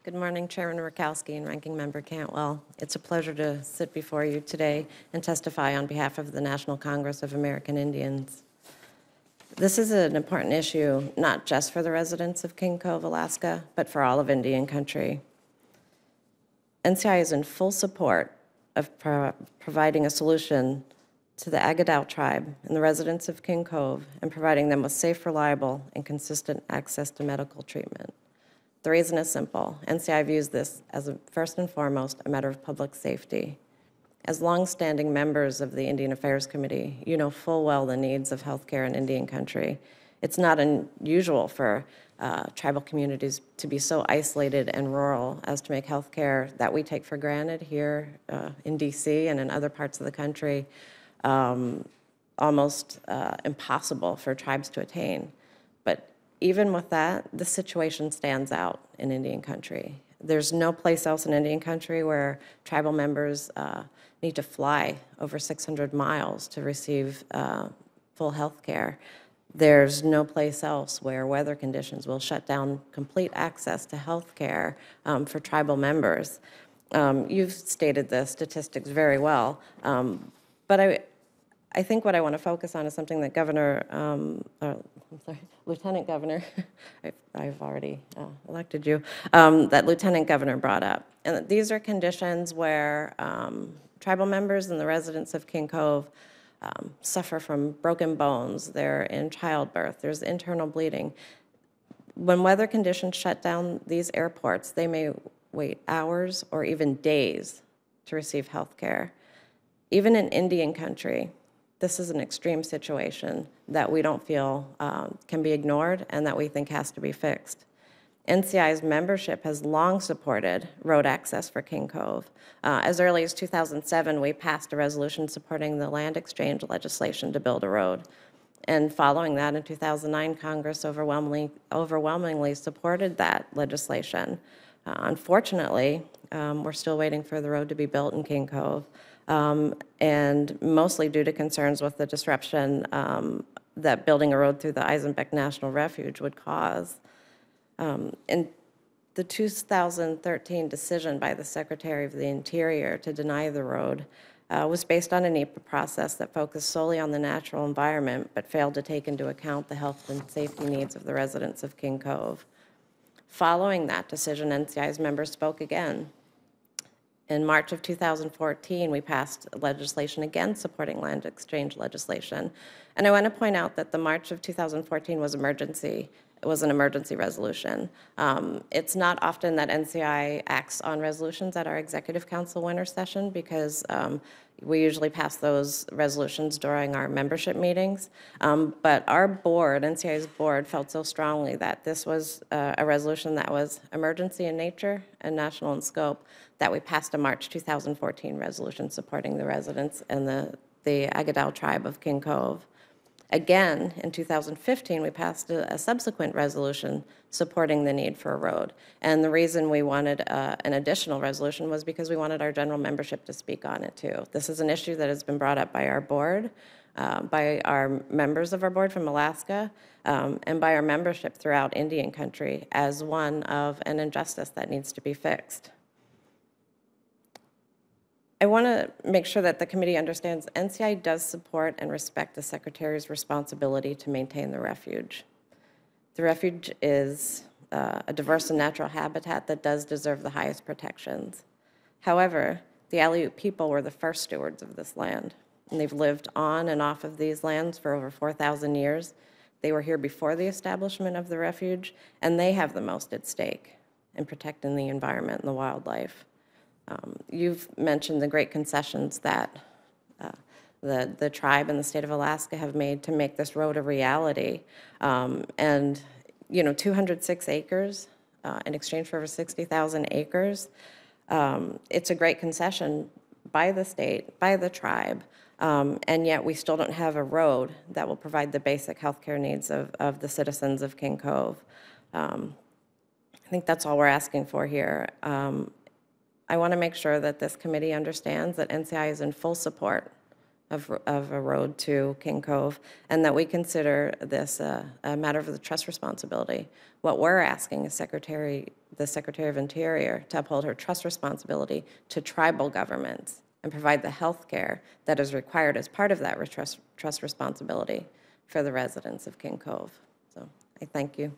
Good morning, Chairman Rakowski and Ranking Member Cantwell. It's a pleasure to sit before you today and testify on behalf of the National Congress of American Indians. This is an important issue, not just for the residents of King Cove, Alaska, but for all of Indian country. NCI is in full support of providing a solution to the Agadao tribe and the residents of King Cove and providing them with safe, reliable, and consistent access to medical treatment. The reason is simple. NCI views this as first and foremost a matter of public safety. As longstanding members of the Indian Affairs Committee, you know full well the needs of healthcare in Indian country. It's not unusual for tribal communities to be so isolated and rural as to make healthcare that we take for granted here in DC and in other parts of the country almost impossible for tribes to attain. But even with that, the situation stands out in Indian country. There's no place else in Indian country where tribal members need to fly over 600 miles to receive full health care. There's no place else where weather conditions will shut down complete access to health care for tribal members. You've stated the statistics very well, but I think what I want to focus on is something that Lieutenant Governor, I've already elected you, that Lieutenant Governor brought up. And these are conditions where tribal members and the residents of King Cove suffer from broken bones, they're in childbirth, there's internal bleeding. When weather conditions shut down these airports, they may wait hours or even days to receive health care. Even in Indian country, this is an extreme situation that we don't feel can be ignored and that we think has to be fixed. NCI's membership has long supported road access for King Cove. As early as 2007, we passed a resolution supporting the land exchange legislation to build a road. And following that, in 2009, Congress overwhelmingly supported that legislation. Unfortunately, we're still waiting for the road to be built in King Cove. And mostly due to concerns with the disruption that building a road through the Eisenbeck National Refuge would cause. In the 2013 decision by the Secretary of the Interior to deny the road was based on a NEPA process that focused solely on the natural environment but failed to take into account the health and safety needs of the residents of King Cove. Following that decision, NCI's members spoke again. In March of 2014, we passed legislation again supporting land exchange legislation. And I want to point out that the March of 2014 was emergency. It was an emergency resolution. It's not often that NCI acts on resolutions at our Executive Council winter session because we usually pass those resolutions during our membership meetings. But our board, NCI's board, felt so strongly that this was a resolution that was emergency in nature and national in scope that we passed a March 2014 resolution supporting the residents and the Agadao tribe of King Cove. Again, in 2015, we passed a subsequent resolution supporting the need for a road. And the reason we wanted an additional resolution was because we wanted our general membership to speak on it too. This is an issue that has been brought up by our board, by our members of our board from Alaska, and by our membership throughout Indian country as one of an injustice that needs to be fixed. I want to make sure that the committee understands NCI does support and respect the Secretary's responsibility to maintain the refuge. The refuge is a diverse and natural habitat that does deserve the highest protections. However, the Aleut people were the first stewards of this land, and they've lived on and off of these lands for over 4,000 years. They were here before the establishment of the refuge, and they have the most at stake in protecting the environment and the wildlife. You've mentioned the great concessions that the tribe and the state of Alaska have made to make this road a reality. And, you know, 206 acres in exchange for over 60,000 acres. It's a great concession by the state, by the tribe, and yet we still don't have a road that will provide the basic healthcare needs of the citizens of King Cove. I think that's all we're asking for here. I want to make sure that this committee understands that NCI is in full support of a road to King Cove, and that we consider this a matter of the trust responsibility. What we're asking is the Secretary of Interior to uphold her trust responsibility to tribal governments and provide the health care that is required as part of that trust responsibility for the residents of King Cove. So I thank you.